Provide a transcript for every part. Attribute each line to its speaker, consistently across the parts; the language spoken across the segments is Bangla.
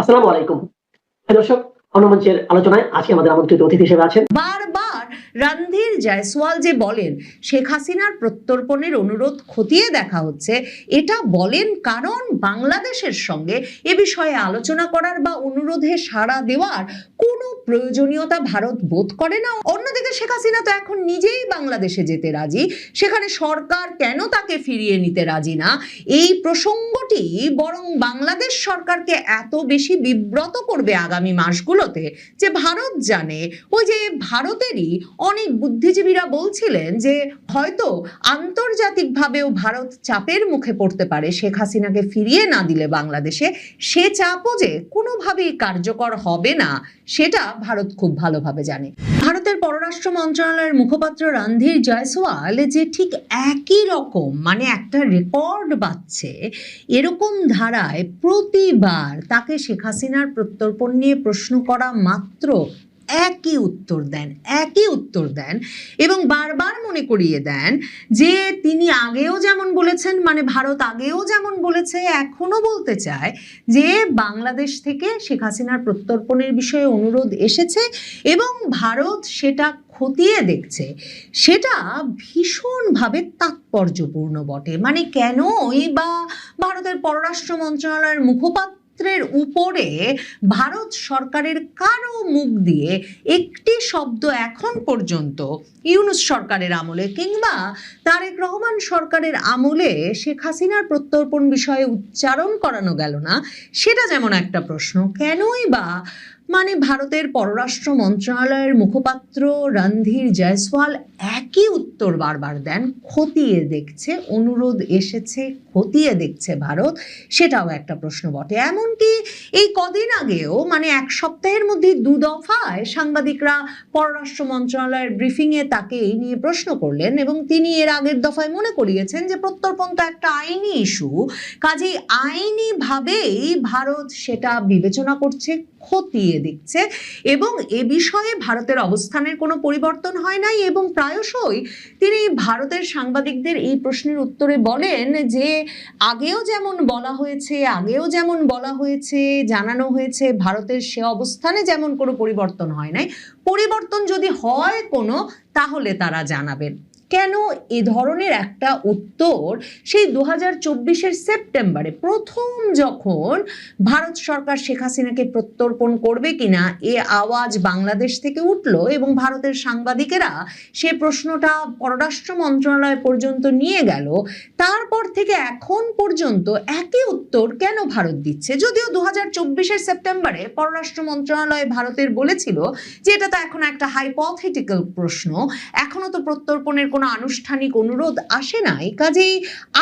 Speaker 1: আসসালামু আলাইকুম। দর্শক, অন্যমঞ্চের আলোচনায় আজকে আমাদের আমন্ত্রিত অতিথি হিসেবে আছেন
Speaker 2: বারবার রণধীর জয়সওয়াল যে বলেন শেখ হাসিনার প্রত্যর্পণের অনুরোধ খতিয়ে দেখা হচ্ছে, এটা বলেন কারণ বাংলাদেশের সঙ্গে এ বিষয়ে আলোচনা করার বা অনুরোধে সাড়া দেওয়ার কোনো প্রয়োজনীয়তা ভারত বোধ করে না। অন্যদিকে শেখ হাসিনা তো এখন নিজেই বাংলাদেশে যেতে রাজি, সেখানে সরকার কেন তাকে ফিরিয়ে নিতে রাজি না, এই প্রসঙ্গটি বরং বাংলাদেশ সরকারকে এত বেশি বিব্রত করবে আগামী মাসগুলোতে যে ভারত জানে। ওই যে ভারতেরই অনেক বুদ্ধিজীবীরা বলছিলেন যে হয়তো আন্তর্জাতিকভাবেও ভারত চাপের মুখে পড়তে পারে শেখ হাসিনাকে ফিরিয়ে না দিলে বাংলাদেশে, সে চাপও যে কোনোভাবেই কার্যকর হবে না সেটা ভারত খুব ভালোভাবে জানে। ভারতের পররাষ্ট্র মন্ত্রণালয়ের মুখপাত্র রণধীর জয়সওয়াল যে ঠিক একই রকম মানে একটা রেকর্ড বাজছে এরকম ধারায় প্রতিবার তাকে শেখ হাসিনার প্রত্যর্পণ নিয়ে প্রশ্ন করা মাত্র একই উত্তর দেন এবং বারবার মনে করিয়ে দেন যে তিনি আগেও যেমন বলেছেন, মানে ভারত আগেও যেমন বলেছে এখনো বলতে চায় যে বাংলাদেশ থেকে শেখ হাসিনার প্রত্যর্পণের বিষয়ে অনুরোধ এসেছে এবং ভারত সেটা খতিয়ে দেখছে। সেটা ভীষণভাবে তাৎপর্যপূর্ণ বটে। মানে কেনই বা ভারতের পররাষ্ট্র মন্ত্রণালয়ের মুখপাত্র উপরে ভারত সরকারের কারো মুখ দিয়ে একটি শব্দ এখন পর্যন্ত ইউনূস সরকারের আমলে কিংবা তারেক রহমান সরকারের আমলে শেখ হাসিনার প্রত্যর্পণ বিষয়ে উচ্চারণ করানো গেল না, সেটা যেমন একটা প্রশ্ন। কেনই বা মানে ভারতের পররাষ্ট্র মন্ত্রণালয়ের মুখপাত্র রণধীর জয়সওয়াল একই উত্তর বারবার দেন, খতিয়ে দেখছে, অনুরোধ এসেছে খতিয়ে দেখছে ভারত, সেটাও একটা প্রশ্ন বটে। এমনকি এই কদিন আগেও মানে এক সপ্তাহের মধ্যে 2 দফায় সাংবাদিকরা পররাষ্ট্র মন্ত্রণালয়ের ব্রিফিংয়ে তাকে এই নিয়ে প্রশ্ন করলেন এবং তিনি এর আগের দফায় মনে করিয়েছেন যে প্রত্যর্পণ তো একটা আইনি ইস্যু, কাজেই আইনিভাবেই ভারত সেটা বিবেচনা করছে, খতিয়ে দেখছে এবং এ বিষয়ে ভারতের অবস্থানের কোনো পরিবর্তন হয় নাই। এবং প্রায়শই তিনি ভারতের সাংবাদিকদের এই প্রশ্নের উত্তরে বলেন যে আগেও যেমন বলা হয়েছে জানানো হয়েছে ভারতের সে অবস্থানে যেমন কোনো পরিবর্তন হয় নাই, পরিবর্তন যদি হয় কোনো তাহলে তারা জানাবেন। কেন এ ধরনের একটা উত্তর সেই 2024-এর সেপ্টেম্বরে প্রথম যখন ভারত সরকার শেখ হাসিনাকে প্রত্যর্পণ করবে কিনা এ আওয়াজ বাংলাদেশ থেকে উঠল এবং ভারতের সাংবাদিকেরা সে প্রশ্নটা পররাষ্ট্র মন্ত্রণালয় পর্যন্ত নিয়ে গেল, তারপর থেকে এখন পর্যন্ত একই উত্তর কেন ভারত দিচ্ছে? যদিও 2024-এর সেপ্টেম্বরে পররাষ্ট্র মন্ত্রণালয় ভারতের বলেছিল যে এটা তো এখন একটা হাইপোথেটিক্যাল প্রশ্ন, এখনো তো প্রত্যর্পণের কোনো আনুষ্ঠানিক অনুরোধ আসে নাই, কাজেই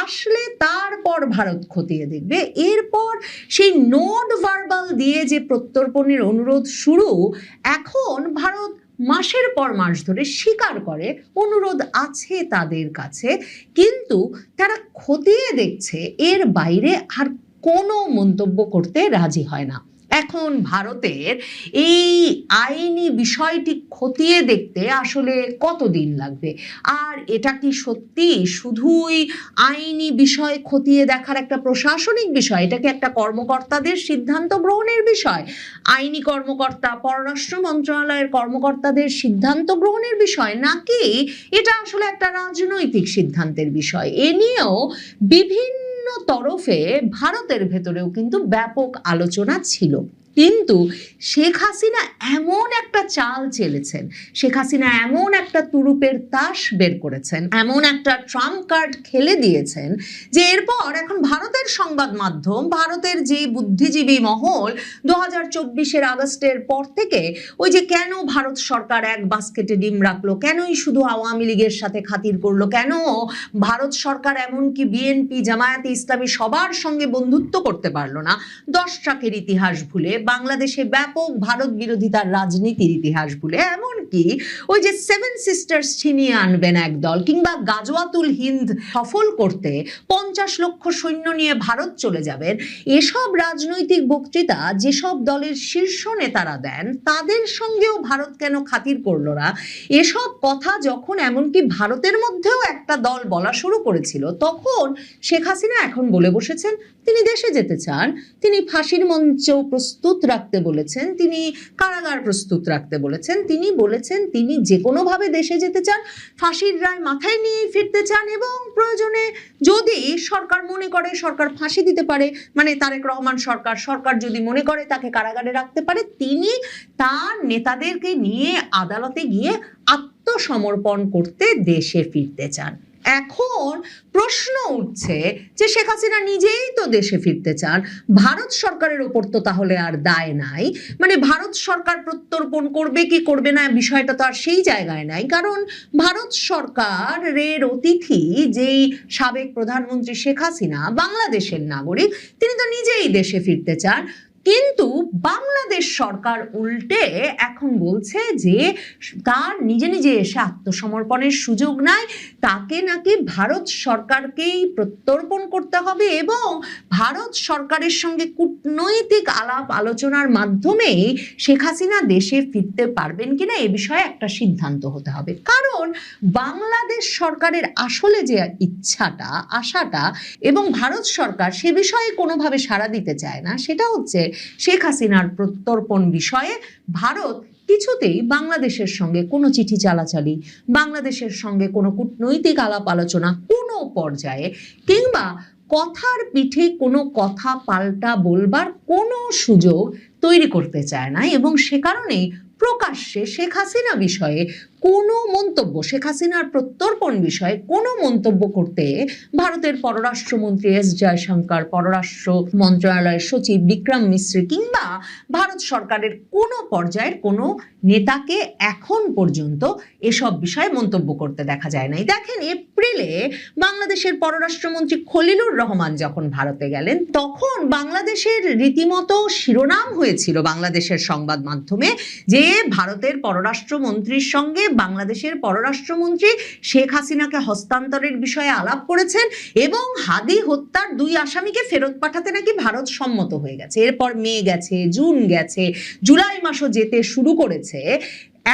Speaker 2: আসলে তারপর ভারত খতিয়ে দেখবে। এরপর সেই নোট ভার্বাল দিয়ে যে প্রত্যর্পণের অনুরোধ শুরু, এখন ভারত মাসের পর মাস ধরে স্বীকার করে অনুরোধ আছে তাদের কাছে, কিন্তু তারা খতিয়ে দেখছে, এর বাইরে আর কোনো মন্তব্য করতে রাজি হয় না। এখন ভারতের এই আইনি বিষয়টি খতিয়ে দেখতে আসলে কতদিন লাগবে? আর এটা কি সত্যি শুধুই আইনি বিষয় খতিয়ে দেখার একটা প্রশাসনিক বিষয়? এটা কি একটা কর্মকর্তাদের সিদ্ধান্ত গ্রহণের বিষয়? আইনি কর্মকর্তা, পররাষ্ট্র মন্ত্রণালয়ের কর্মকর্তাদের সিদ্ধান্ত গ্রহণের বিষয়, নাকি এটা আসলে একটা রাজনৈতিক সিদ্ধান্তের বিষয়? এ নিয়েও বিভিন্ন তরফে ভারতের ভেতরেও কিন্তু ব্যাপক আলোচনা ছিল। কিন্তু শেখ হাসিনা এমন একটা চাল চেলেছেন, শেখ হাসিনা এমন একটা তুরুপের তাস বের করেছেন, এমন একটা ট্রাম্প কার্ড খেলে দিয়েছেন যে এরপর এখন ভারতের সংবাদ মাধ্যম, ভারতের যে বুদ্ধিজীবী মহল 2024-এর আগস্টের পর থেকে ওই যে কেন ভারত সরকার এক বাস্কেটে ডিম রাখলো, কেনই শুধু আওয়ামী লীগের সাথে খাতির করলো, কেন ভারত সরকার এমনকি বিএনপি, জামায়াতে ইসলামী সবার সঙ্গে বন্ধুত্ব করতে পারলো না, 10 ট্রাকের ইতিহাস ভুলে, বাংলাদেশে ব্যাপক ভারত বিরোধিতার রাজনীতির ইতিহাস ভুলে, এমনকি ওই যে 7 সিস্টার্স ছিনিয়ে আনবেন একদল, কিংবা গাজওয়াতুল হিন্দ সফল করতে 50 লক্ষ সৈন্য নিয়ে ভারত চলে যাবেন, এসব রাজনৈতিক বক্তৃতা যেসব দলের শীর্ষ নেতারা দেন তাদের সঙ্গেও ভারত কেন খাতির করলো না, এসব কথা যখন এমনকি ভারতের মধ্যেও একটা দল বলা শুরু করেছিল, তখন শেখ হাসিনা এখন বলে বসেছেন তিনি দেশে যেতে চান, তিনি ফাঁসির মঞ্চ প্রস্তুত রাখতে বলেছেন, তিনি কারাগার প্রস্তুত রাখতে বলেছেন, তিনি বলেছেন তিনি যে কোনোভাবে দেশে যেতে চান, ফাঁসির রায় মাথায় নিয়েই ফিরতে চান এবং প্রয়োজনে যদি সরকার মনে করে সরকার ফাঁসি দিতে পারে, মানে তারেক রহমান সরকার যদি মনে করে তাকে কারাগারে রাখতে পারে, তিনি তার নেতাদেরকে নিয়ে আদালতে গিয়ে আত্মসমর্পণ করতে দেশে ফিরতে চান। এখন প্রশ্ন উঠছে যে শেখ হাসিনা নিজেই তো দেশে ফিরতে চান, ভারত সরকারের ওপর তো তাহলে আর দায় নাই, মানে ভারত সরকার প্রত্যর্পণ করবে কি করবে না বিষয়টা তো আর সেই জায়গায় নাই, কারণ ভারত সরকারের অতিথি যেই সাবেক প্রধানমন্ত্রী শেখ হাসিনা বাংলাদেশের নাগরিক, তিনি তো নিজেই দেশে ফিরতে চান। কিন্তু বাংলাদেশ সরকার উল্টে এখন বলছে যে তার নিজে নিজে এসে আত্মসমর্পণের সুযোগ নাই, তাকে নাকি ভারত সরকারকেই প্রত্যর্পণ করতে হবে এবং ভারত সরকারের সঙ্গে কূটনৈতিক আলাপ আলোচনার মাধ্যমেই শেখ হাসিনা দেশে ফিরতে পারবেন কিনা এ বিষয়ে একটা সিদ্ধান্ত হতে হবে। কারণ বাংলাদেশ সরকারের আসলে যে ইচ্ছাটা, আশাটা, এবং ভারত সরকার সে বিষয়ে কোনোভাবে সাড়া দিতে চায় না, সেটা হচ্ছে শেখ হাসিনার প্রত্যর্পণ বিষয়ে ভারত কিছুতেই বাংলাদেশের সঙ্গে কোনো চিঠি চালাচালি, বাংলাদেশের সঙ্গে কোনো কূটনৈতিক আলাপ আলোচনা কোনো পর্যায়ে কিংবা কথার পিঠে কোনো কথা পাল্টা বলবার কোনো সুযোগ তৈরি করতে চায় না এবং সে কারণেই প্রকাশ্যে শেখ হাসিনা বিষয়ে কোনো মন্তব্য, শেখ হাসিনার প্রত্যর্পণ বিষয়ে কোনো মন্তব্য করতে ভারতের পররাষ্ট্রমন্ত্রী এস জয়শঙ্কর, পররাষ্ট্র মন্ত্রণালয়ের সচিব বিক্রম মিশ্রি কিংবা ভারত সরকারের কোনো পর্যায়ের কোনো নেতাকে এখন পর্যন্ত এসব বিষয়ে মন্তব্য করতে দেখা যায় নাই। দেখেন, এপ্রিলে বাংলাদেশের পররাষ্ট্রমন্ত্রী খলিলুর রহমান যখন ভারতে গেলেন, তখন বাংলাদেশের রীতিমতো শিরোনাম হয়েছিল বাংলাদেশের সংবাদ মাধ্যমে যে ভারতের পররাষ্ট্রমন্ত্রীর সঙ্গে বাংলাদেশের পররাষ্ট্রমন্ত্রী শেখ হাসিনাকে হস্তান্তরের বিষয়ে আলাপ করেছেন এবং হাদি হত্যার 2 আসামিকে ফেরত পাঠাতে নাকি ভারত সম্মত হয়ে গেছে। এরপর মে গেছে, জুন গেছে, জুলাই মাসও যেতে শুরু করেছে।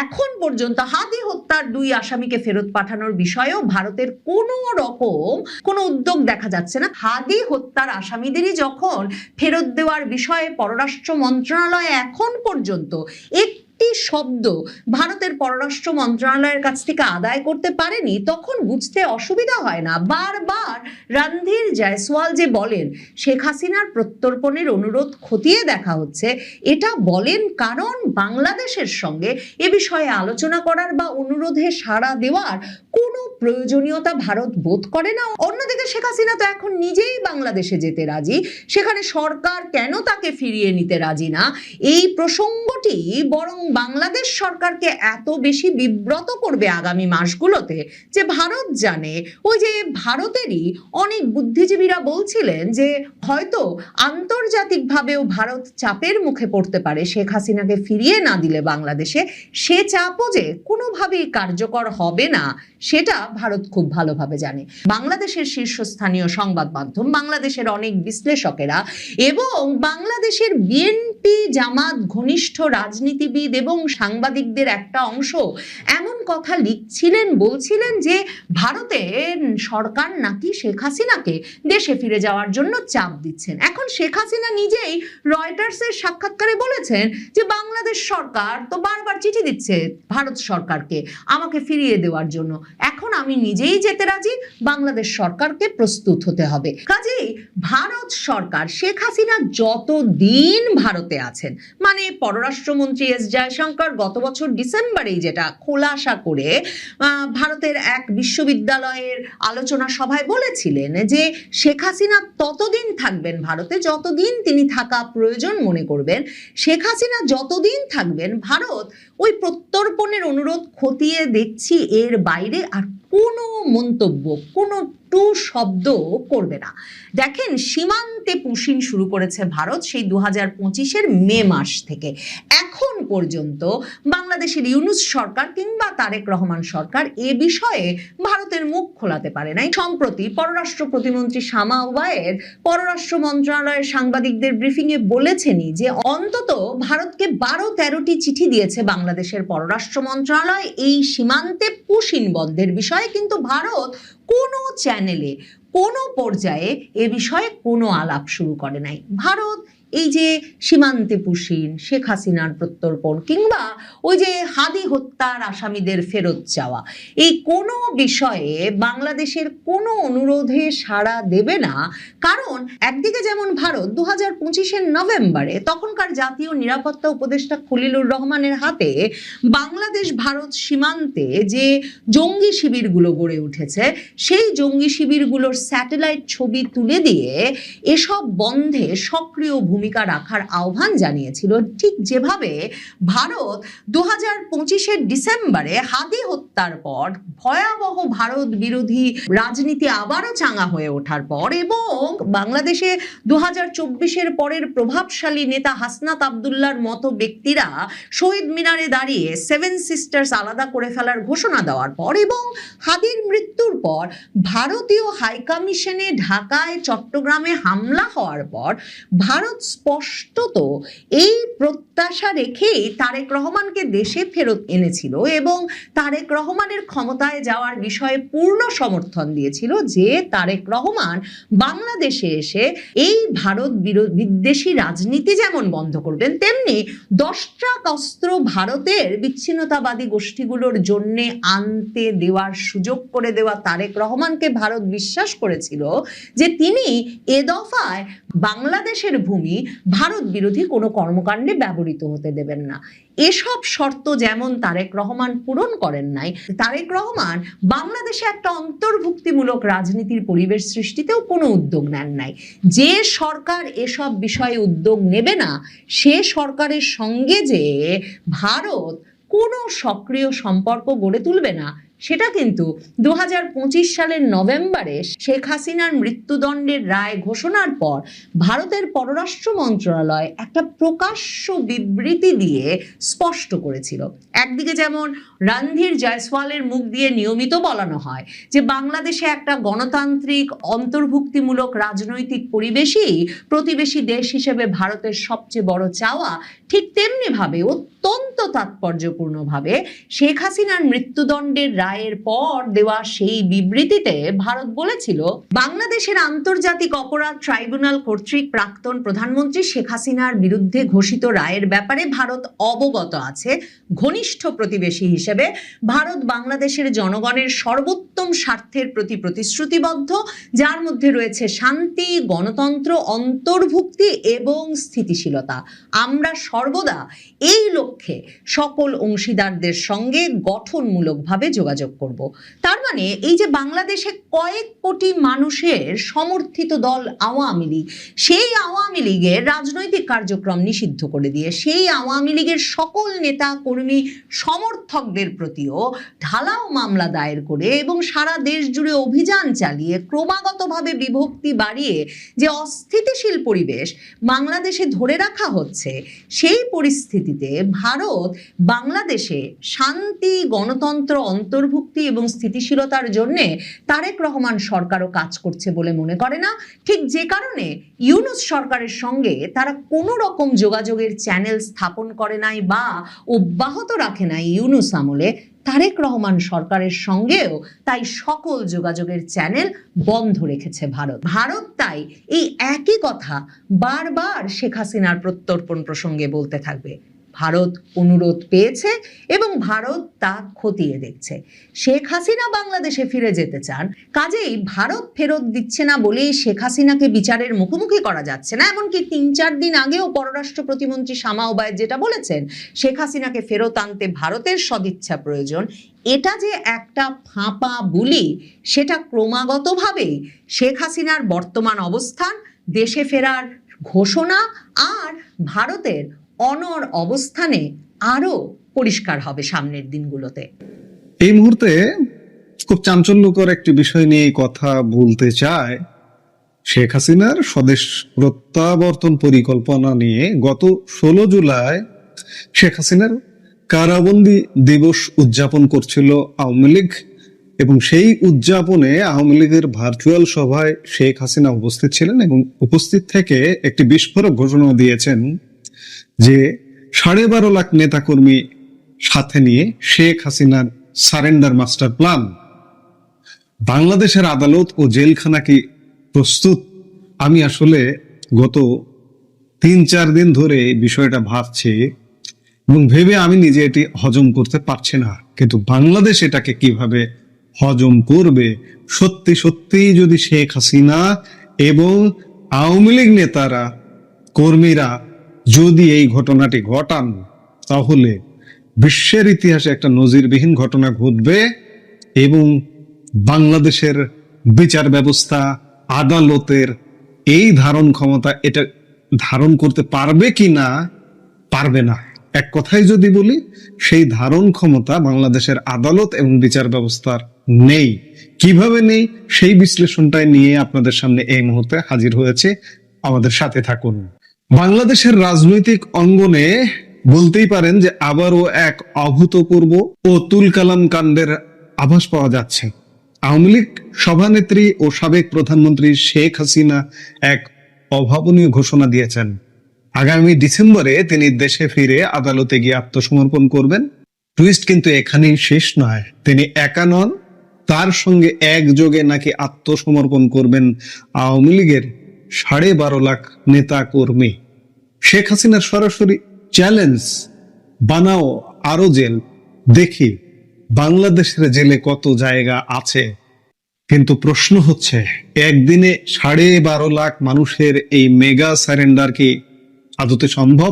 Speaker 2: এখন পর্যন্ত হাদি হত্যার 2 আসামিকে ফেরত পাঠানোর বিষয়েও ভারতের কোনো রকম কোনো উদ্যোগ দেখা যাচ্ছে না। হাদি হত্যার আসামিদেরই যখন ফেরত দেওয়ার বিষয়ে পররাষ্ট্র মন্ত্রণালয় এখন পর্যন্ত একটি শব্দ ভারতের পররাষ্ট্র মন্ত্রণালয়ের কাছ থেকে আদায় করতে পারেনি, তখন বুঝতে অসুবিধা হয় না। বারবার রণধীর জয়সওয়াল যে বলেন শেখ হাসিনার প্রত্যর্পণের অনুরোধ খতিয়ে দেখা হচ্ছে, এটা বলেন কারণ বাংলাদেশের সঙ্গে এ বিষয়ে আলোচনা করার বা অনুরোধে সাড়া দেওয়ার কোনো প্রয়োজনীয়তা ভারত বোধ করে না। অন্যদিকে শেখ হাসিনা তো এখন নিজেই বাংলাদেশে যেতে রাজি, সেখানে সরকার কেন তাকে ফিরিয়ে নিতে রাজি না, এই প্রসঙ্গটি বরং বাংলাদেশ সরকারকে এত বেশি বিব্রত করবে আগামী মাসগুলোতে যে ভারত জানে, ওই যে ভারতেরই অনেক বুদ্ধিজীবীরা বলছিলেন যে হয়তো আন্তর্জাতিকভাবেও ভারত চাপের মুখে পড়তে পারে শেখ হাসিনাকে ফিরিয়ে না দিলে বাংলাদেশে, সে চাপও যে কোনোভাবেই কার্যকর হবে না সেটা ভারত খুব ভালোভাবে জানে। বাংলাদেশের শীর্ষস্থানীয় সংবাদ মাধ্যম, বাংলাদেশের অনেক বিশ্লেষকেরা এবং বাংলাদেশের বিএনপি জামাত ঘনিষ্ঠ রাজনীতিবিদ এবং সাংবাদিকদের একটা অংশ এমন কথা লিখছিলেন, বলছিলেন যে ভারতের সরকার নাকি শেখ হাসিনাকে দেশে ফিরে যাওয়ার জন্য চাপ দিচ্ছেন। এখন শেখ হাসিনা নিজেই রয়টার্সের সাক্ষাৎকারে বলেছেন যে বাংলাদেশ সরকার তো বারবার চিঠি দিচ্ছে ভারত সরকারকে আমাকে ফিরিয়ে দেওয়ার জন্য, এখন আমি নিজেই যেতে রাজি, বাংলাদেশ সরকারকে প্রস্তুত হতে হবে। কাজেই ভারত সরকার শেখ হাসিনা যতদিন ভারতে আছেন, মানে পররাষ্ট্রমন্ত্রী এস জয়শঙ্কর গত বছর ডিসেম্বরেই যেটা খোলাসা করে ভারতের এক বিশ্ববিদ্যালয়ের আলোচনা সভায় বলেছিলেন যে শেখ হাসিনা ততদিন থাকবেন ভারতে যতদিন তিনি থাকা প্রয়োজন মনে করবেন, শেখ হাসিনা যতদিন থাকবেন ভারত ওই প্রত্যর্পণের অনুরোধ খতিয়ে দেখছি এর বাইরে আর কোনো মন্তব্য, কোনো টু শব্দ করবে না। দেখেন, সীমান্তে পুশিং শুরু করেছে ভারত সেই 2025-এর মে মাস থেকে এখন পর্যন্ত বাংলাদেশের ইউনূস সরকার কিংবা তারেক রহমান সরকার এ বিষয়ে ভারতের মুখ খোলাতে পারে নাই। সম্প্রতি পররাষ্ট্র প্রতিমন্ত্রী শামা ওবায়েদ পররাষ্ট্র মন্ত্রণালয়ের সাংবাদিকদের ব্রিফিংয়ে বলেছেনই যে অন্তত ভারতকে 12-13টি চিঠি দিয়েছে বাংলাদেশের পররাষ্ট্র মন্ত্রণালয় এই সীমান্তে পুশিং বন্ধের বিষয়ে, কিন্তু ভারত কোনো চ্যানেলে কোনো পর্যায়ে এ বিষয়ে কোনো আলাপ শুরু করে নাই। ভারত এই যে সীমান্তে পুশিন, শেখ হাসিনার প্রত্যর্পণ কিংবা ওই যে হাদি হত্যার আসামিদের ফেরত চাওয়া, এই কোনো বিষয়ে বাংলাদেশের কোনো অনুরোধে সাড়া দেবে না। কারণ একদিকে যেমন ভারত 2025-এর নভেম্বরে তখনকার জাতীয় নিরাপত্তা উপদেষ্টা খলিলুর রহমানের হাতে বাংলাদেশ ভারত সীমান্তে যে জঙ্গি শিবিরগুলো গড়ে উঠেছে সেই জঙ্গি শিবিরগুলোর স্যাটেলাইট ছবি তুলে দিয়ে এসব বন্ধে সক্রিয় ভূমিকা রাখার আহ্বান জানিয়েছিল। ঠিক যেভাবে ভারত 2025-এর ডিসেম্বরে হাদি হত্যার পর ভয়াবহ ভারত বিরোধী রাজনীতি আবারও চাঙ্গা হয়ে ওঠার পর এবং বাংলাদেশে 2024-এর পরের প্রভাবশালী নেতা হাসনাত আবদুল্লাহর মতো ব্যক্তিরা শহীদ মিনারে দাঁড়িয়ে 7 সিস্টার্স আলাদা করে ফেলার ঘোষণা দেওয়ার পর এবং হাদির মৃত্যুর পর ভারতীয় হাইকমিশনে ঢাকায় চট্টগ্রামে হামলা হওয়ার পর ভারত স্পষ্টত এই প্রত্যাশা রেখেই তারেক রহমানকে দেশে ফেরত এনেছিল এবং তারেক রহমানের ক্ষমতায় যাওয়ার বিষয়ে পূর্ণ সমর্থন দিয়েছিল যে তারেক রহমান বাংলাদেশে এসে এই ভারত বিদ্বেষী রাজনীতি যেমন বন্ধ করবেন তেমনি 10 ট্রাক অস্ত্র ভারতের বিচ্ছিন্নতাবাদী গোষ্ঠীগুলোর জন্য আনতে দেওয়ার সুযোগ করে দেওয়া তারেক রহমানকে ভারত বিশ্বাস করেছিল যে তিনি এ দফায় বাংলাদেশের ভূমি ভারত বিরোধী কোনো কর্মকাণ্ডে ব্যবহৃত হতে দেবেন না। এসব শর্ত যেমন তারেক রহমান পূরণ করেন নাই, তারেক রহমান বাংলাদেশে একটা অন্তর্ভুক্তিমূলক রাজনীতির পরিবেশ সৃষ্টিতেও কোনো উদ্যোগ নেন নাই। যে সরকার এসব বিষয়ে উদ্যোগ নেবে না সে সরকারের সঙ্গে যে ভারত কোনো সক্রিয় সম্পর্ক গড়ে তুলবে না সেটা কিন্তু 2025 সালের নভেম্বরে শেখ হাসিনার মৃত্যুদণ্ডের রায় ঘোষণার পর ভারতের পররাষ্ট্র মন্ত্রণালয় একটা প্রকাশ্য বিবৃতি দিয়ে স্পষ্ট করেছিল। একদিকে যেমন রণধীর জয়সওয়ালের মুখ দিয়ে নিয়মিত বলানো হয় যে বাংলাদেশে একটা গণতান্ত্রিক অন্তর্ভুক্তিমূলক রাজনৈতিক পরিবেশই প্রতিবেশী দেশ হিসেবে ভারতের সবচেয়ে বড় চাওয়া, ঠিক তেমনি ভাবে অত্যন্ত তাৎপর্যপূর্ণভাবে শেখ হাসিনার মৃত্যুদণ্ডের রায়ের পর দেওয়া সেই বিবৃতিতে ভারত বলেছিল বাংলাদেশের আন্তর্জাতিক অপরাধ ট্রাইব্যুনাল কর্তৃক প্রাক্তন প্রধানমন্ত্রী শেখ হাসিনার বিরুদ্ধে ঘোষিত রায়ের ব্যাপারে ভারত অবগত আছে। ঘনিষ্ঠ প্রতিবেশী হিসেবে ভারত বাংলাদেশের জনগণের সর্বোত্তম স্বার্থের প্রতি প্রতিশ্রুতিবদ্ধ, যার মধ্যে রয়েছে শান্তি, গণতন্ত্র, অন্তর্ভুক্তি এবং স্থিতিশীলতা। আমরা সর্বদা এই লক্ষ্যে সকল অংশীদারদের সঙ্গে গঠনমূলকভাবে যোগাযোগ করব। তার মানে এই যে বাংলাদেশে কয়েক কোটি মানুষের সমর্থিত দল আওয়ামী লীগ, সেই আওয়ামী লীগের রাজনৈতিক কার্যক্রম নিষিদ্ধ করে দিয়ে সেই আওয়ামী লীগের সকল নেতা কর্মী সমর্থকদের প্রতিও ঢালাও মামলা দায়ের করে এবং সারা দেশ জুড়ে অভিযান চালিয়ে ক্রমাগতভাবে বিভক্তি বাড়িয়ে যে অস্থিতিশীল পরিবেশ বাংলাদেশে ধরে রাখা হচ্ছে, সেই পরিস্থিতিতে ভারত বাংলাদেশে শান্তি, গণতন্ত্র, অন্তর্ভুক্তি এবং স্থিতিশীলতার জন্য তারেক রহমান সরকারও কাজ করছে বলে মনে করে না। ঠিক যে কারণে ইউনূস সরকারের সঙ্গে তারা কোনো রকম যোগাযোগের চ্যানেল স্থাপন করে নাই বা অব্যাহত রাখে নাই ইউনূস আমলে, তারেক রহমান সরকারের সঙ্গেও তাই সকল যোগাযোগের চ্যানেল বন্ধ রেখেছে ভারত তাই এই একই কথা বারবার শেখ হাসিনার প্রত্যর্পণ প্রসঙ্গে বলতে থাকবে। ভারত অনুরোধ পেয়েছে এবং ভারত তা খতিয়ে দেখছে। শেখ হাসিনা বাংলাদেশে ফিরে যেতে চান, কাজেই ভারত ফেরত দিচ্ছে না বলেই শেখ হাসিনাকে বিচারের মুখোমুখি করা যাচ্ছে না। এমনকি 3-4 দিন আগেও পররাষ্ট্র প্রতিমন্ত্রী শামা ওবায়েদ যেটা বলেছেন, শেখ হাসিনাকে ফেরত আনতে ভারতের সদিচ্ছা প্রয়োজন, এটা যে একটা ফাঁপা বুলি, সেটা ক্রমাগতভাবেই শেখ হাসিনার বর্তমান অবস্থান, দেশে ফেরার ঘোষণা আর ভারতের অনড় অবস্থানে আরো পরিষ্কার হবে সামনের দিনগুলোতে।
Speaker 3: এই মুহূর্তে খুব চাঞ্চল্যকর একটি বিষয় নিয়ে কথা বলতে চাই। শেখ হাসিনার স্বদেশ প্রত্যাবর্তন পরিকল্পনা নিয়ে গত 16 জুলাই শেখ হাসিনার কারাবন্দী দিবস উদযাপন করছিল আওয়ামী লীগ এবং সেই উদযাপনে আওয়ামী লীগের ভার্চুয়াল সভায় শেখ হাসিনা উপস্থিত ছিলেন এবং উপস্থিত থেকে একটি বিস্ফোরক ঘোষণা দিয়েছেন যে 12.5 লাখ নেতাকর্মী সাথে নিয়ে শেখ হাসিনার সারেন্ডার মাস্টার প্ল্যান বাংলাদেশের আদালত ও জেলখানা কি প্রস্তুত? আমি আসলে গত 3-4 দিন ধরে এই বিষয়টা ভাবছি এবং ভেবে আমি নিজে এটি হজম করতে পারছি না। কিন্তু বাংলাদেশ এটাকে কিভাবে হজম করবে? সত্যি সত্যি যদি শেখ হাসিনা এবং আওয়ামী লীগ নেতারা, কর্মীরা যদি এই ঘটনাটি ঘটান, তাহলে বিশ্বের ইতিহাসে একটা নজিরবিহীন ঘটনা ঘটবে এবং বাংলাদেশের বিচার ব্যবস্থা, আদালতের এই ধারণ ক্ষমতা এটা ধারণ করতে পারবে কি না, পারবে না। এক কথায় যদি বলি, সেই ধারণ ক্ষমতা বাংলাদেশের আদালত এবং বিচার ব্যবস্থার নেই। কিভাবে নেই সেই বিশ্লেষণটাই নিয়ে আপনাদের সামনে এই মুহূর্তে হাজির হয়েছে। আমাদের সাথে থাকুন। বাংলাদেশের রাজনৈতিক অঙ্গনে বলতেই পারেন যে আবারও এক অভূতপূর্ব ও তুলকালাম কাণ্ডের আভাস পাওয়া যাচ্ছে। আওয়ামী লীগ সভানেত্রী ও সাবেক প্রধানমন্ত্রী শেখ হাসিনা এক অভাবনীয় ঘোষণা দিয়েছেন। আগামী ডিসেম্বরে তিনি দেশে ফিরে আদালতে গিয়ে আত্মসমর্পণ করবেন। টুইস্ট কিন্তু এখানেই শেষ নয়, তিনি একা নন, তার সঙ্গে একযোগে নাকি আত্মসমর্পণ করবেন আওয়ামী লীগের 12.5 লাখ নেতা কর্মী। শেখ হাসিনার সরাসরি চ্যালেঞ্জ, বানাও আরো জেল, দেখি বাংলাদেশের জেলে কত জায়গা আছে। কিন্তু প্রশ্ন হচ্ছে, একদিনে 12.5 লাখ মানুষের এই মেগা সারেন্ডার কি আদতে সম্ভব?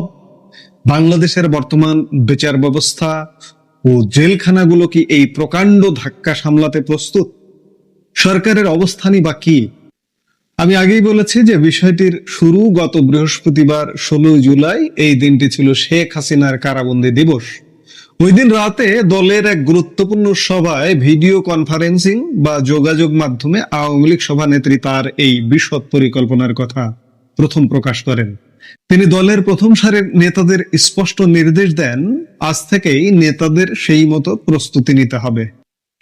Speaker 3: বাংলাদেশের বর্তমান বিচার ব্যবস্থা ও জেলখানাগুলো কি এই প্রকাণ্ড ধাক্কা সামলাতে প্রস্তুত? সরকারের অবস্থানই বা কি? আমি আগেই বলেছি যে বিষয়টির শুরু গত বৃহস্পতিবার 16 জুলাই। এই দিনটি ছিল শেখ হাসিনার কারাবন্দী দিবস। ওই দিন রাতে দলের এক গুরুত্বপূর্ণ সভায় ভিডিও কনফারেন্সিং বা যোগাযোগ মাধ্যমে আওয়ামী লীগ সভানেত্রী তার এই বিশদ পরিকল্পনার কথা প্রথম প্রকাশ করেন। তিনি দলের প্রথম সারির নেতাদের স্পষ্ট নির্দেশ দেন, আজ থেকেই নেতাদের সেই মতো প্রস্তুতি নিতে হবে।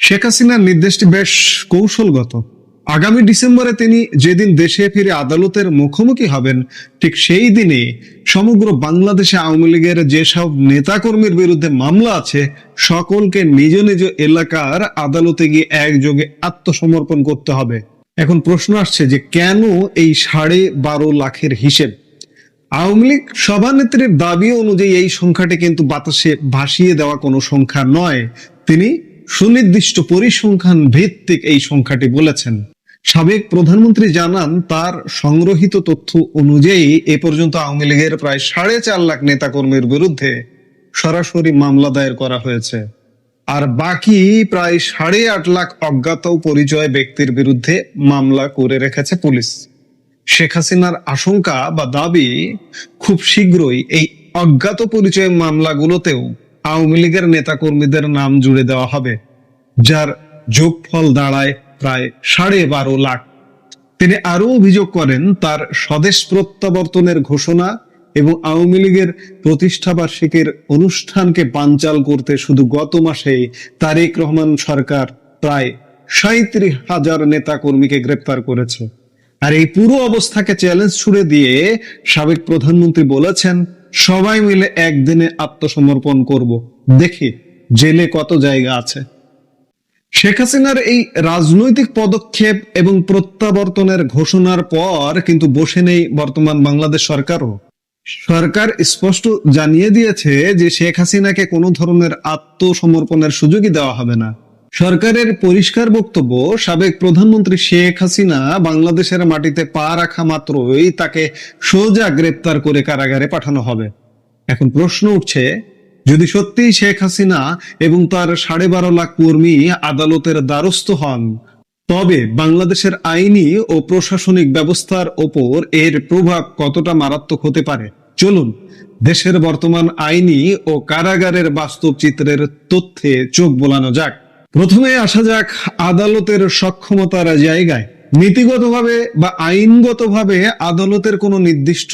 Speaker 3: শেখ হাসিনার নির্দেশটি বেশ কৌশলগত। আগামী ডিসেম্বরে তিনি যেদিন দেশে ফিরে আদালতের মুখোমুখি হবেন, ঠিক সেই দিনে সমগ্র বাংলাদেশে আওয়ামী লীগের যেসব নেতাকর্মীর বিরুদ্ধে মামলা আছে, সকলকে নিজ নিজ এলাকার আদালতে গিয়ে একযোগে আত্মসমর্পণ করতে হবে। এখন প্রশ্ন আসছে যে কেন এই 12.5 লাখের হিসেব? আওয়ামী লীগ সভানেত্রীর দাবি অনুযায়ী এই সংখ্যাটি কিন্তু বাতাসে ভাসিয়ে দেওয়া কোনো সংখ্যা নয়। তিনি সুনির্দিষ্ট পরিসংখ্যান ভিত্তিক এই সংখ্যাটি বলেছেন। সাবেক প্রধানমন্ত্রী জানান, তার সংগ্রহিত তথ্য অনুযায়ী এ পর্যন্ত আওয়ামী লীগের প্রায় 4.5 লাখ নেতাকর্মীর বিরুদ্ধে সরাসরি মামলা দায়ের করা হয়েছে, আর বাকি প্রায় 8.5 লাখ অজ্ঞাত পরিচয় ব্যক্তির বিরুদ্ধে মামলা করে রেখেছে পুলিশ। শেখ হাসিনার আশঙ্কা বা দাবি, খুব শীঘ্রই এই অজ্ঞাত পরিচয় মামলাগুলোতেও আওয়ামী লীগের নেতাকর্মীদের নাম জুড়ে দেওয়া হবে, যার যোগফল দাঁড়ায় প্রায় 12.5 লাখ। তিনি আরো অভিযোগ করেন, তার স্বদেশ প্রত্যাবর্তনের ঘোষণা এবং আওয়ামী লীগের প্রতিষ্ঠাবার্ষিকীর অনুষ্ঠানকে বানচাল করতে শুধু গত মাসেই তারেক রহমান সরকার প্রায় 37,000 নেতা কর্মীকে গ্রেপ্তার করেছে। আর এই পুরো অবস্থাকে চ্যালেঞ্জ ছুড়ে দিয়ে সাবেক প্রধানমন্ত্রী বলেছেন, সবাই মিলে একদিনে আত্মসমর্পণ করব, দেখি জেলে কত জায়গা আছে। শেখ হাসিনার এই রাজনৈতিক পদক্ষেপ এবং প্রত্যাবর্তনের ঘোষণার পর কিন্তু বসে নেই বর্তমান বাংলাদেশ সরকারও। সরকার স্পষ্ট জানিয়ে দিয়েছে যে শেখ হাসিনাকে কোনো ধরনের আত্মসমর্পণের সুযোগই দেওয়া হবে না। সরকারের পরিষ্কার বক্তব্য, সাবেক প্রধানমন্ত্রী শেখ হাসিনা বাংলাদেশের মাটিতে পা রাখা মাত্রই তাকে সোজা গ্রেপ্তার করে কারাগারে পাঠানো হবে। এখন প্রশ্ন উঠছে, যদি সত্যিই শেখ হাসিনা এবং তার 12.5 লাখ কর্মী আদালতের দ্বারস্থ হন, তবে বাংলাদেশের আইনি ও প্রশাসনিক ব্যবস্থার ওপর এর প্রভাব কতটা মারাত্মক হতে পারে, চলুন দেশের বর্তমান আইনি ও কারাগারের বাস্তব চিত্রের তথ্যে চোখ বোলানো যাক। প্রথমে আসা যাক আদালতের সক্ষমতার জায়গায়। নীতিগতভাবে বা আইনগতভাবে আদালতের কোনো নির্দিষ্ট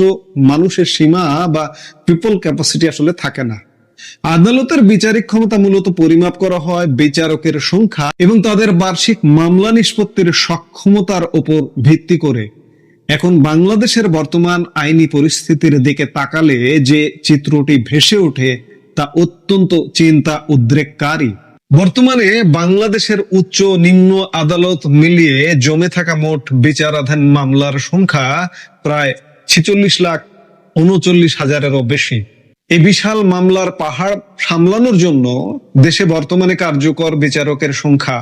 Speaker 3: মানুষের সীমা বা পিপল ক্যাপাসিটি আসলে থাকে না। আদালতের বিচারিক ক্ষমতা মূলত পরিমাপ করা হয় বিচারকের সংখ্যা এবং তাদের বার্ষিক মামলা নিষ্পত্তির সক্ষমতার উপর ভিত্তি করে। এখন বাংলাদেশের বর্তমান আইনি পরিস্থিতির দিকে তাকালে যে চিত্রটি ভেসে ওঠে তা অত্যন্ত চিন্তা উদ্রেককারী। বর্তমানে বাংলাদেশের উচ্চ নিম্ন আদালত মিলিয়ে জমে থাকা মোট বিচারাধীন মামলার সংখ্যা প্রায় 46,39,000-এরও বেশি। এই বিশাল মামলার পাহাড় সামলানোর জন্য দেশে বর্তমানে কার্যকর বিচারকের সংখ্যা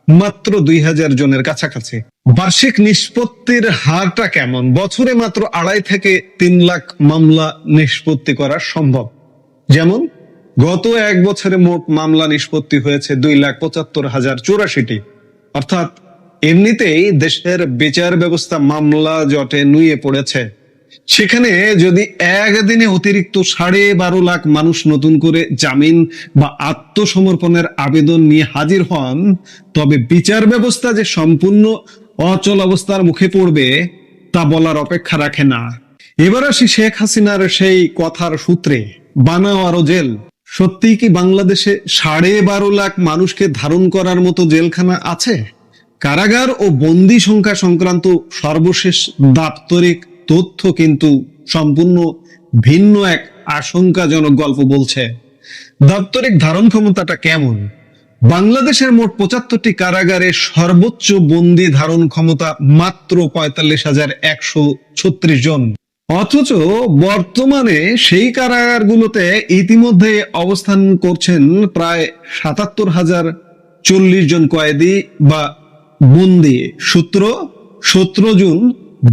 Speaker 3: মাত্র 2,000 জনের কাছাকাছি। বার্ষিক নিষ্পত্তির হারটা কেমন? বছরে মাত্র 2.5 থেকে 3 লাখ মামলা নিষ্পত্তি করা সম্ভব। যেমন গত 1 বছরে মোট মামলা নিষ্পত্তি হয়েছে 2,75,084টি। অর্থাৎ এমনিতেই দেশের বিচার ব্যবস্থা মামলা জটে নুয়ে পড়েছে। সেখানে যদি একদিনে অতিরিক্ত 12.5 লাখ মানুষ নতুন করে জামিন বা আত্মসমর্পণের আবেদন নিয়ে হাজির হন, তবে বিচার ব্যবস্থা যে সম্পূর্ণ অচল অবস্থার মুখে পড়বে তা বলার অপেক্ষা রাখে না। এবার আসি শেখ হাসিনার সেই কথার সূত্রে, বানাও আরো জেল। সত্যিই কি বাংলাদেশে 12.5 লাখ মানুষকে ধারণ করার মতো জেলখানা আছে? কারাগার ও বন্দি সংখ্যা সংক্রান্ত সর্বশেষ দাপ্তরিক তথ্য কিন্তু সম্পূর্ণ ভিন্ন এক আশঙ্কাজনক গল্প বলছে। দাপ্তরিক ধারণ ক্ষমতাটা কেমন? বাংলাদেশের মোট 75টি কারাগারে সর্বোচ্চ বন্দি ধারণ ক্ষমতা মাত্র 45,136 জন। অথচ বর্তমানে সেই কারাগারগুলোতে ইতিমধ্যে অবস্থান করছেন প্রায় 77,040 জন কয়েদি বা বন্দি। সূত্র 17 জুন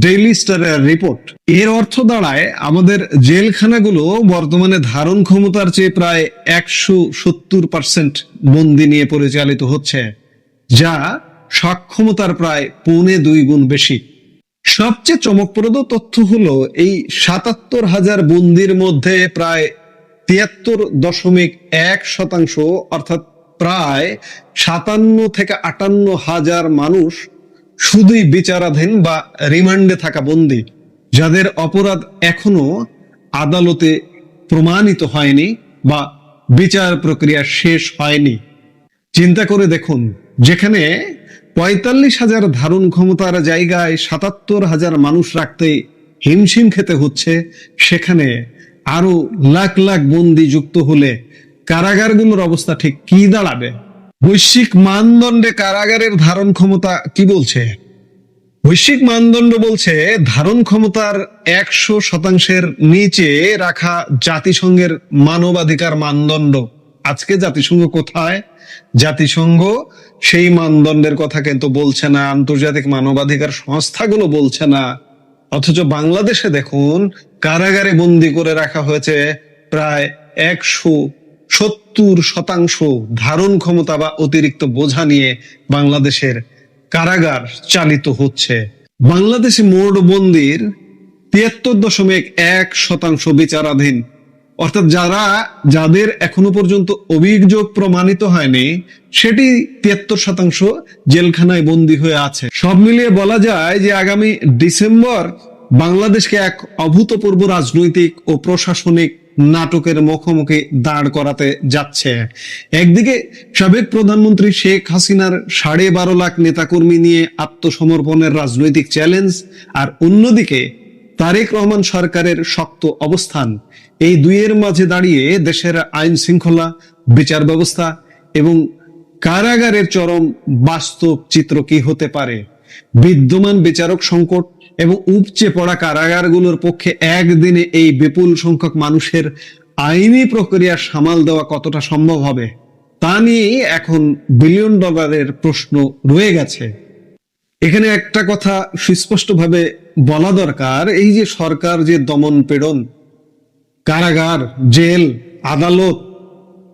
Speaker 3: ডেইলি স্টারের রিপোর্ট। এর অর্থ দাঁড়ায় আমাদের জেলখানাগুলো বর্তমানে ধারণ ক্ষমতার চেয়ে প্রায় 170% বন্দি নিয়ে পরিচালিত হচ্ছে, যা সক্ষমতার প্রায় 1.25 গুণ বেশি। সবচেয়ে চমকপ্রদ তথ্য হলো এই 77,000 বন্দির মধ্যে প্রায় 73.1% অর্থাৎ প্রায় 57 থেকে 58 হাজার মানুষ শুধুই বিচারাধীন বা রিমান্ডে থাকা বন্দী, যাদের অপরাধ এখনো আদালতে প্রমাণিত হয়নি বা বিচার প্রক্রিয়া শেষ হয়নি। চিন্তা করে দেখুন, যেখানে 45,000 ধারণ ক্ষমতার জায়গায় 77,000 মানুষ রাখতে হিমশিম খেতে হচ্ছে, সেখানে আরো লাখ লাখ বন্দী যুক্ত হলে কারাগারগুলোর অবস্থা ঠিক কি দাঁড়াবে? বৈশ্বিক মানদণ্ডে কারাগারের ধারণ ক্ষমতা কি বলছে? বৈশ্বিক মানদণ্ড বলছে ধারণ ক্ষমতার 100%-এর নিচে রাখা জাতিসংঘের মানবাধিকার মানদণ্ড। আজকে জাতিসংঘ কোথায়? জাতিসংঘ সেই মানদণ্ডের কথা কিন্তু বলছে না, আন্তর্জাতিক মানবাধিকার সংস্থাগুলো বলছে না। অথচ বাংলাদেশে দেখুন, কারাগারে বন্দি করে রাখা হয়েছে প্রায় 170% ধারণ ক্ষমতা বা অতিরিক্ত বোঝা নিয়ে বাংলাদেশের কারাগার চালিত হচ্ছে। বাংলাদেশে মোট বন্দির 73.1% বিচারাধীন, অর্থাৎ যাদের এখনো পর্যন্ত অভিযোগ প্রমাণিত হয়নি সেটি 73% জেলখানায় বন্দী হয়ে আছে। সব মিলিয়ে বলা যায় যে আগামী ডিসেম্বর বাংলাদেশকে এক অভূতপূর্ব রাজনৈতিক ও প্রশাসনিক নাটকের মুখোমুখি দাঁড় করাতে যাচ্ছে। একদিকে সাবেক প্রধানমন্ত্রী শেখ হাসিনার 12.5 লাখ নেতাকর্মী নিয়ে আত্মসমর্পণের রাজনৈতিক চ্যালেঞ্জ, আর অন্যদিকে তারেক রহমান সরকারের শক্ত অবস্থান। এই দুইয়ের মাঝে দাঁড়িয়ে দেশের আইন শৃঙ্খলা, বিচার ব্যবস্থা এবং কারাগারের চরম বাস্তব চিত্র কি হতে পারে? বিদ্যমান বিচারক সংকট এবং উপচে পড়া কারাগারগুলোর পক্ষে একদিনে এই বিপুল সংখ্যক মানুষের আইনি প্রক্রিয়া সামাল দেওয়া কতটা সম্ভব হবে, তা নিয়েই এখন বিলিয়ন ডলারের প্রশ্ন রয়ে গেছে। এখানে একটা কথা সুস্পষ্টভাবে বলা দরকার, এই যে সরকার যে দমন পীড়ন, কারাগার, জেল,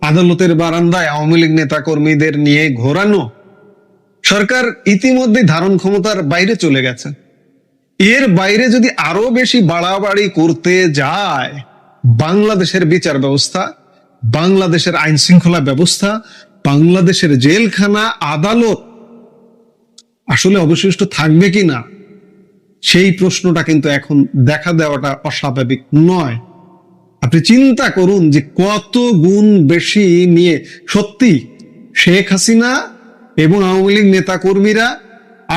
Speaker 3: আদালতের বারান্দায় আওয়ামী লীগ নেতা কর্মীদের নিয়ে ঘোরানো, সরকার ইতিমধ্যে ধারণ ক্ষমতার বাইরে চলে গেছে। এর বাইরে যদি আরো বেশি বাড়াবাড়ি করতে যায়, বাংলাদেশের বিচার ব্যবস্থা, বাংলাদেশের আইন শৃঙ্খলা ব্যবস্থা, বাংলাদেশের জেলখানা, আদালত আসলে অবশিষ্ট থাকবে কিনা, সেই প্রশ্নটা কিন্তু এখন দেখা দেওয়াটা অস্বাভাবিক নয়। আপনি চিন্তা করুন যে কত গুণ বেশি নিয়ে সত্যি শেখ হাসিনা এবং আওয়ামী লীগ নেতা কর্মীরা,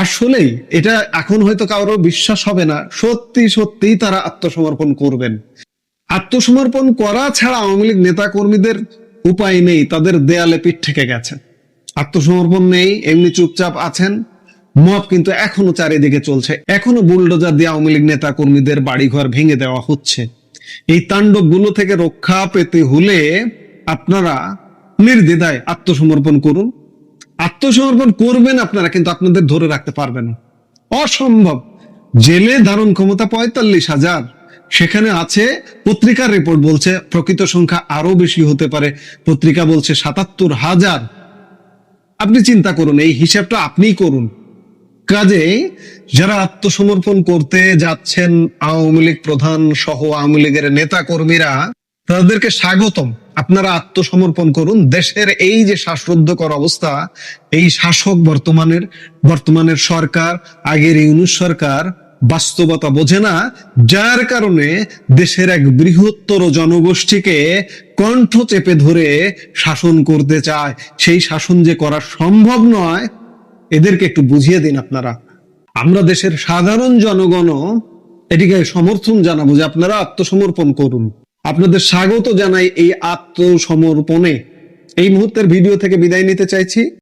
Speaker 3: আসলেই এটা এখন হয়তো কারো বিশ্বাস হবে না, সত্যি সত্যি তারা আত্মসমর্পণ করবেন। আত্মসমর্পণ করা ছাড়া আওয়ামী লীগ নেতা কর্মীদের উপায় নেই, তাদের দেয়ালে পিঠ ঠেকে গেছে। আত্মসমর্পণ নেই, এমনি চুপচাপ আছেন। মব কিন্তু এখনো চারিদিকে চলছে, এখনো বুলডোজার দিয়ে আওয়ামী লীগ নেতা কর্মীদের বাড়িঘর ভেঙে দেওয়া হচ্ছে। এই তাণ্ডবগুলো থেকে রক্ষা পেতে হলে আপনারা নির্দ্বিধায় আত্মসমর্পণ করুন। আত্মসমর্পণ করবেন আপনারা, কিন্তু আপনাদের ধরে রাখতে পারবেন না, অসম্ভব। জেলে ধারণ ক্ষমতা 45,000, সেখানে আছে, পত্রিকার রিপোর্ট বলছে প্রকৃত সংখ্যা আরো বেশি হতে পারে, পত্রিকা বলছে 77,000। আপনি চিন্তা করুন, এই হিসাবটা আপনিই করুন। কাজে যারা আত্মসমর্পণ করতে যাচ্ছেন, আওয়ামী লীগ প্রধান সহ আওয়ামী লীগের নেতা কর্মীরা, তাদেরকে স্বাগতম। আপনারা আত্মসমর্পণ করুন। দেশের এই যে শ্বাসরুদ্ধকর অবস্থা, এই শাসক বর্তমানের সরকার, আগের ইউনূস সরকার বাস্তবতা বোঝে না, যার কারণে দেশের এক বৃহত্তর জনগোষ্ঠীকে কণ্ঠ চেপে ধরে শাসন করতে চায়। সেই শাসন যে করা সম্ভব নয়, এদেরকে একটু বুঝিয়ে দিন আপনারা। আমরা দেশের সাধারণ জনগণও এটিকে সমর্থন জানাবো যে আপনারা আত্মসমর্পণ করুন। আপনাদের স্বাগত জানাই এই আত্মসমর্পণে। এই মুহূর্তের ভিডিও থেকে বিদায় নিতে চাইছি।